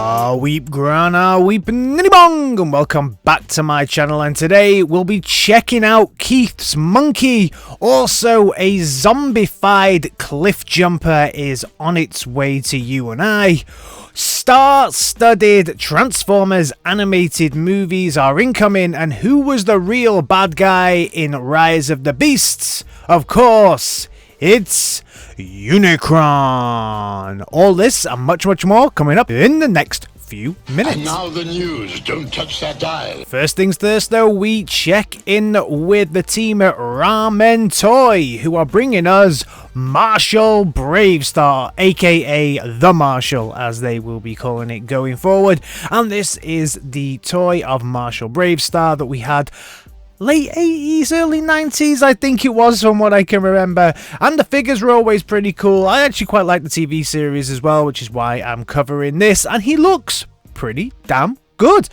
Weep grana weep niddy bong, and welcome back to my channel, and today we'll be checking out Keith's monkey. Also, a zombified cliff jumper is on its way to you and I. Star-studded Transformers animated movies are incoming, and who was the real bad guy in Rise of the Beasts? Of course, it's Unicron. All this and much more coming up in the next few minutes. And now the news. Don't touch that dial. First things first though, we check in with the team at Ramentoy, who are bringing us Marshall Bravestar, aka the Marshall, as they will be calling it going forward. And this is the toy of Marshall Bravestar that we had late 80s, early 90s, I think it was, from what I can remember. And the figures were always pretty cool. I actually quite like the TV series as well, which is why I'm covering this. And he looks pretty damn good.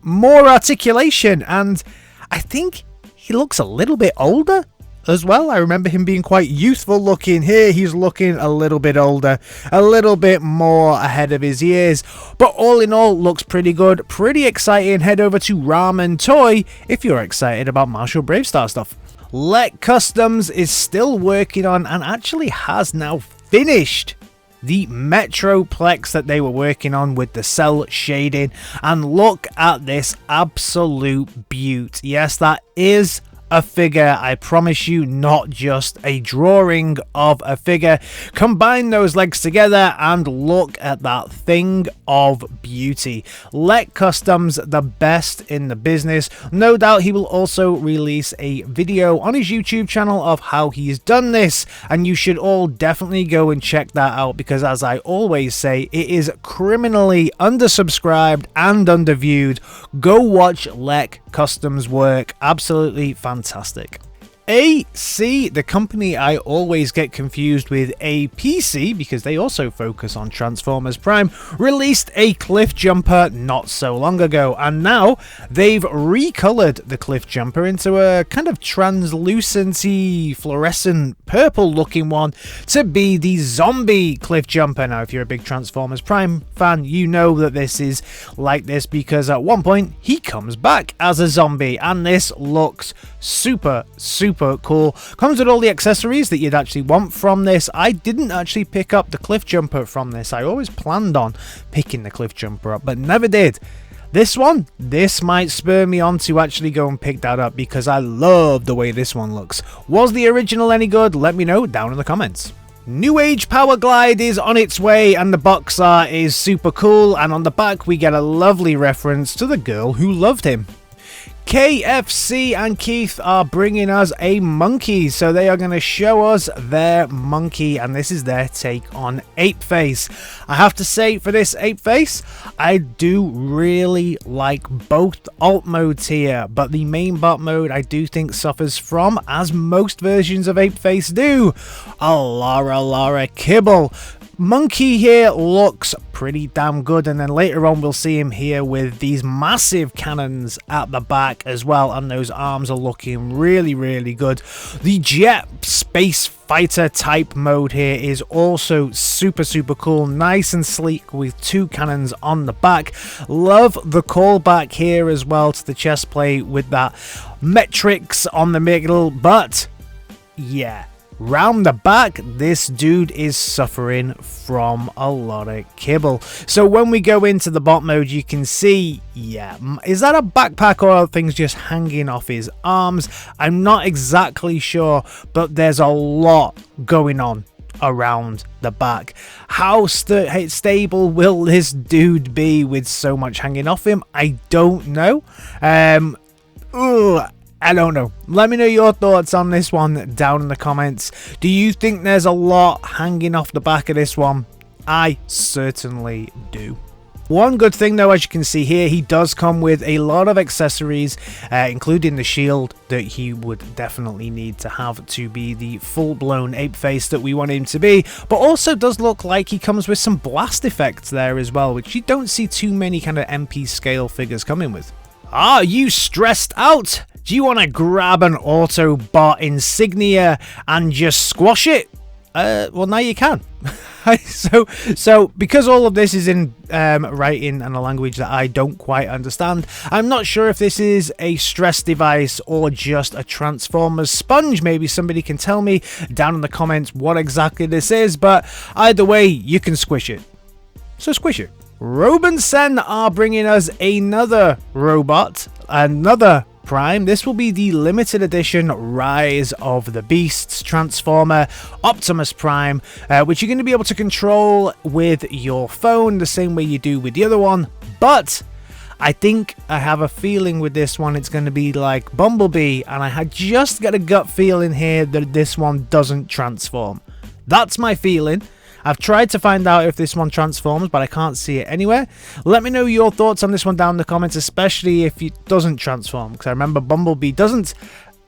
More articulation, and I think he looks a little bit older as well. I remember him being quite youthful looking. Here he's looking a little bit older, a little bit more ahead of his years, but all in all looks pretty good, pretty exciting. Head over to Ramentoy if you're excited about Marshall Bravestar stuff. Let Customs is still working on and actually has now finished the Metroplex that they were working on with the cell shading, and look at this absolute beaut. Yes, that is a figure, I promise you, not just a drawing of a figure. Combine those legs together and look at that thing of beauty. Let Customs, the best in the business. No doubt he will also release a video on his YouTube channel of how he's done this, and you should all definitely go and check that out, because as I always say, it is criminally undersubscribed and underviewed. Go watch Let Customs work. Absolutely fantastic. AC, the company I always get confused with APC because they also focus on Transformers Prime, released a cliff jumper not so long ago, and now they've recolored the cliff jumper into a kind of translucency fluorescent purple looking one to be the zombie cliff jumper. Now if you're a big Transformers Prime fan, you know that this is like this because at one point he comes back as a zombie, and this looks super cool. Comes with all the accessories that you'd actually want from this. I didn't actually pick up the cliff jumper from this. I always planned on picking the cliff jumper up, but never did. This might spur me on to actually go and pick that up because I love the way this one looks. Was the original any good? Let me know down in the comments. Newage Powerglide is on its way, and the box art is super cool, and on the back we get a lovely reference to the girl who loved him. KFC and Keith are bringing us a monkey, so they are going to show us their monkey, and this is their take on Apeface. I have to say, for this Apeface, I do really like both alt modes here, but the main bot mode I do think suffers from, as most versions of Apeface do, a Lara kibble. Monkey here looks pretty damn good, and then later on we'll see him here with these massive cannons at the back as well, and those arms are looking really good. The jet space fighter type mode here is also super cool, nice and sleek with two cannons on the back. Love the callback here as well to the chest plate with that metrics on the middle, but yeah, round the back, this dude is suffering from a lot of kibble. So when we go into the bot mode, you can see, yeah, is that a backpack or are things just hanging off his arms? I'm not exactly sure, but there's a lot going on around the back. How stable will this dude be with so much hanging off him? I don't know. I don't know. Let me know your thoughts on this one down in the comments. Do you think there's a lot hanging off the back of this one? I certainly do. One good thing though, as you can see here, he does come with a lot of accessories, including the shield that he would definitely need to have to be the full-blown Apeface that we want him to be, but also does look like he comes with some blast effects there as well, which you don't see too many kind of MP scale figures coming with. Are you stressed out? Do you want to grab an Autobot insignia and just squash it? well, now you can. So because all of this is in writing and a language that I don't quite understand, I'm not sure if this is a stress device or just a Transformers sponge. Maybe somebody can tell me down in the comments what exactly this is, but either way, you can squish it. So squish it. Robensen are bringing us another robot, another Prime. This will be the limited edition Rise of the Beasts Transformer Optimus Prime, which you're going to be able to control with your phone the same way you do with the other one. But I think I have a feeling with this one it's going to be like Bumblebee, and I had just got a gut feeling here that this one doesn't transform. That's my feeling. I've tried to find out if this one transforms, but I can't see it anywhere. Let me know your thoughts on this one down in the comments, especially if it doesn't transform, because I remember Bumblebee doesn't.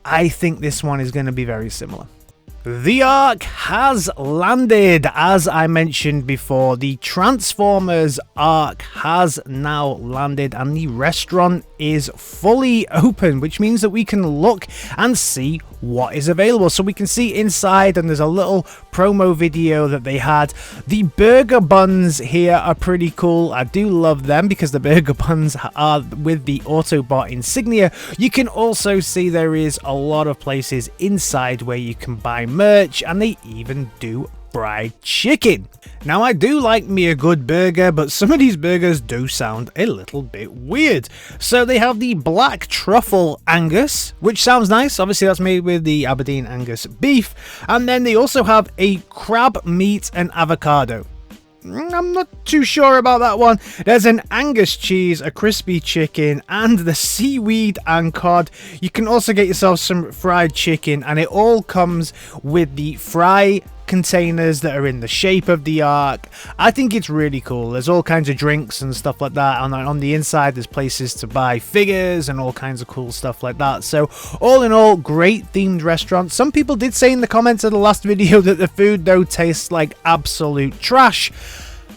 I think this one is going to be very similar. The Ark has landed. As I mentioned before, the Transformers Ark has now landed and the restaurant is fully open, which means that we can look and see what is available. So we can see inside, and there's a little promo video that they had. The burger buns here are pretty cool. I do love them because the burger buns are with the Autobot insignia. You can also see there is a lot of places inside where you can buy merch, and they even do fried chicken. Now, I do like me a good burger, but some of these burgers do sound a little bit weird. So they have the black truffle Angus, which sounds nice. Obviously, that's made with the Aberdeen Angus beef. And then they also have a crab meat and avocado. I'm not too sure about that one. There's an Angus cheese, a crispy chicken, and the seaweed and cod. You can also get yourself some fried chicken, and it all comes with the fry containers that are in the shape of the Ark. I think it's really cool. There's all kinds of drinks and stuff like that, and on the inside there's places to buy figures and all kinds of cool stuff like that. So all in all, great themed restaurant. Some people did say in the comments of the last video that the food though tastes like absolute trash.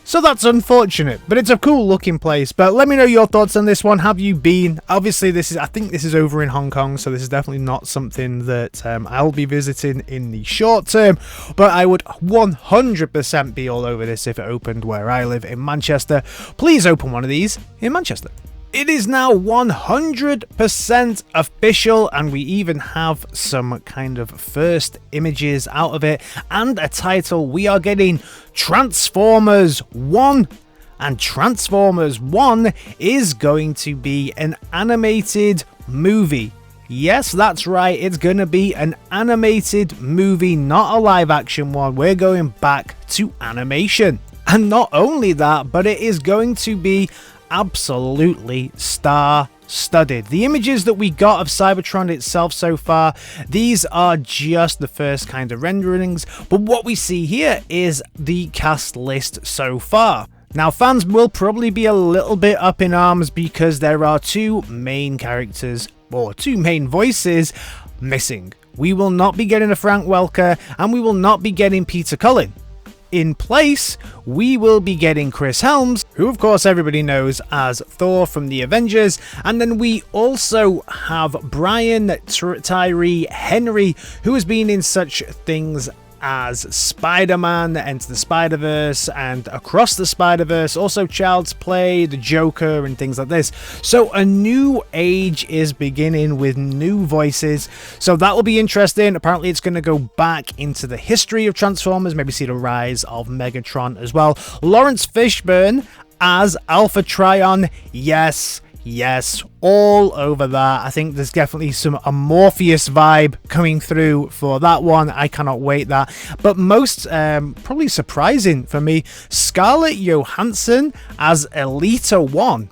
So that's unfortunate, but it's a cool looking place. But let me know your thoughts on this one. Have you been? Obviously, I think this is over in Hong Kong, so this is definitely not something that I'll be visiting in the short term. But I would 100% be all over this if it opened where I live in Manchester. Please open one of these in Manchester. It is now 100% official, and we even have some kind of first images out of it and a title. We are getting Transformers 1, and Transformers 1 is going to be an animated movie. Yes, that's right, it's going to be an animated movie, not a live action one. We're going back to animation. And not only that, but it is going to be absolutely star-studded. The images that we got of Cybertron itself so far, these are just the first kind of renderings, but what we see here is the cast list so far. Now, fans will probably be a little bit up in arms because there are two main characters, or two main voices, missing. We will not be getting a Frank Welker, and we will not be getting Peter Cullen. In place, we will be getting Chris Helms, who of course everybody knows as Thor from the Avengers, and then we also have Brian Tyree Henry, who has been in such things as Spider-Man, Enter the Spider-Verse, and Across the Spider-Verse, also Child's Play, the Joker, and things like this. So a new age is beginning with new voices, so that will be interesting. Apparently it's going to go back into the history of Transformers, maybe see the rise of Megatron as well. Laurence Fishburne as Alpha Trion, yes, all over that. I think there's definitely some Morpheus vibe coming through for that one. I cannot wait that. But most probably surprising for me, Scarlet Johansson as Elita 1.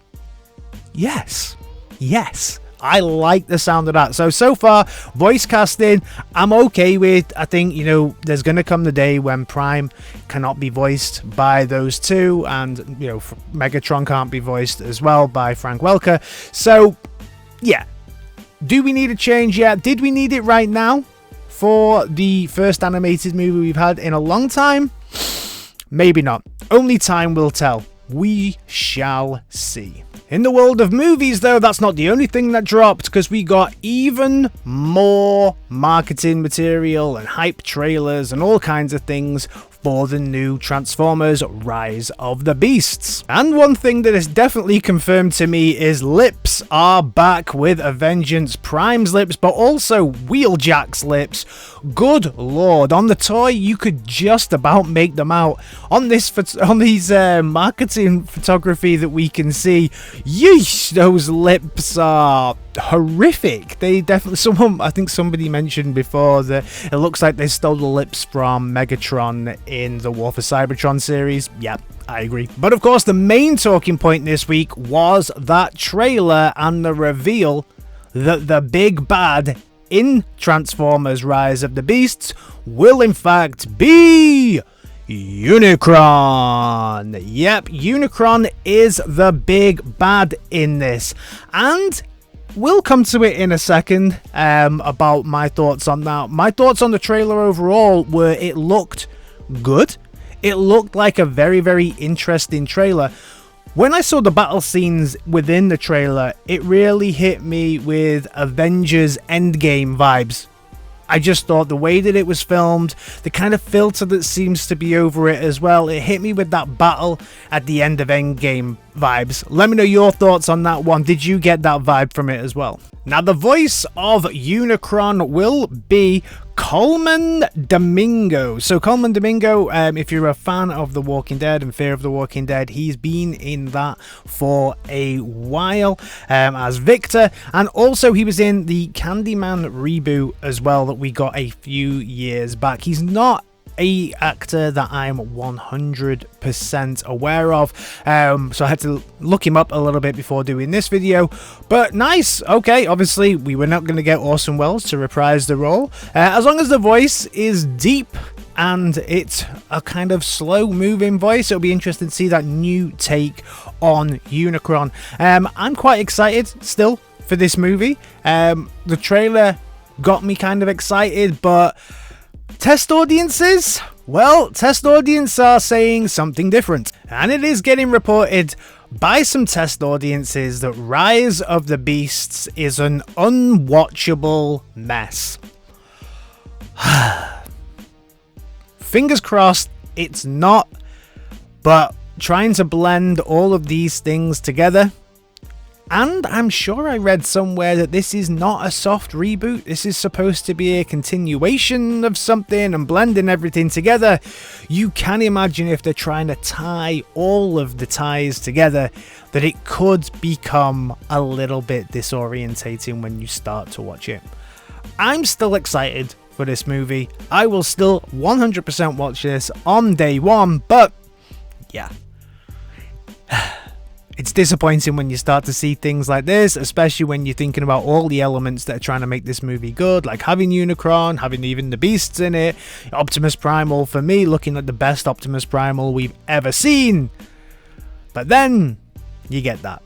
Yes. I like the sound of that. So far, voice casting, I'm okay with. I think, there's going to come the day when Prime cannot be voiced by those two, and, Megatron can't be voiced as well by Frank Welker. So, yeah. Do we need a change yet? Did we need it right now for the first animated movie we've had in a long time? Maybe not. Only time will tell. We shall see. In the world of movies, though, that's not the only thing that dropped, because we got even more marketing material and hype trailers and all kinds of things for the new Transformers Rise of the Beasts. And one thing that is definitely confirmed to me is lips are back with a vengeance. Prime's lips, but also Wheeljack's lips. Good lord, on the toy you could just about make them out. On these marketing photography that we can see, yeesh, those lips are horrific. They definitely, I think somebody mentioned before that it looks like they stole the lips from Megatron in the War for Cybertron series. Yep, I agree. But of course, the main talking point this week was that trailer and the reveal that the big bad in Transformers Rise of the Beasts will in fact be Unicron. Yep, Unicron is the big bad in this. And we'll come to it in a second about my thoughts on that. My thoughts on the trailer overall were it looked good. It looked like a very, very interesting trailer. When I saw the battle scenes within the trailer, it really hit me with Avengers Endgame vibes. I just thought the way that it was filmed, the kind of filter that seems to be over it as well, it hit me with that battle at the end of Endgame vibes. Let me know your thoughts on that one. Did you get that vibe from it as well? Now, the voice of Unicron will be Coleman Domingo. So Coleman Domingo, if you're a fan of The Walking Dead and Fear of the Walking Dead, he's been in that for a while as Victor, and also he was in the Candyman reboot as well that we got a few years back. He's not a actor that I'm 100% aware of, so I had to look him up a little bit before doing this video, but nice. Okay, obviously we were not going to get Orson Welles to reprise the role, as long as the voice is deep and it's a kind of slow moving voice. It'll be interesting to see that new take on Unicron. I'm quite excited still for this movie. The trailer got me kind of excited, but test audiences? Well, test audiences are saying something different, and it is getting reported by some test audiences that Rise of the Beasts is an unwatchable mess. Fingers crossed it's not, but trying to blend all of these things together. And I'm sure I read somewhere that this is not a soft reboot. This is supposed to be a continuation of something and blending everything together. You can imagine if they're trying to tie all of the ties together, that it could become a little bit disorientating when you start to watch it. I'm still excited for this movie. I will still 100% watch this on day one, but yeah. It's disappointing when you start to see things like this, especially when you're thinking about all the elements that are trying to make this movie good, like having Unicron, having even the Beasts in it, Optimus Primal, for me, looking like the best Optimus Primal we've ever seen. But then, you get that.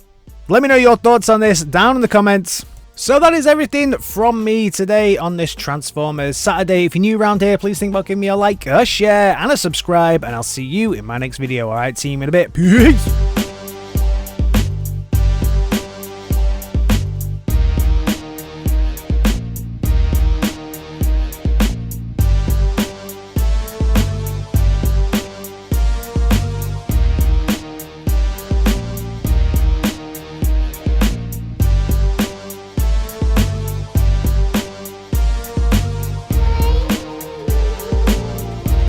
Let me know your thoughts on this down in the comments. So that is everything from me today on this Transformers Saturday. If you're new around here, please think about giving me a like, a share, and a subscribe, and I'll see you in my next video. Alright, team, in a bit. Peace!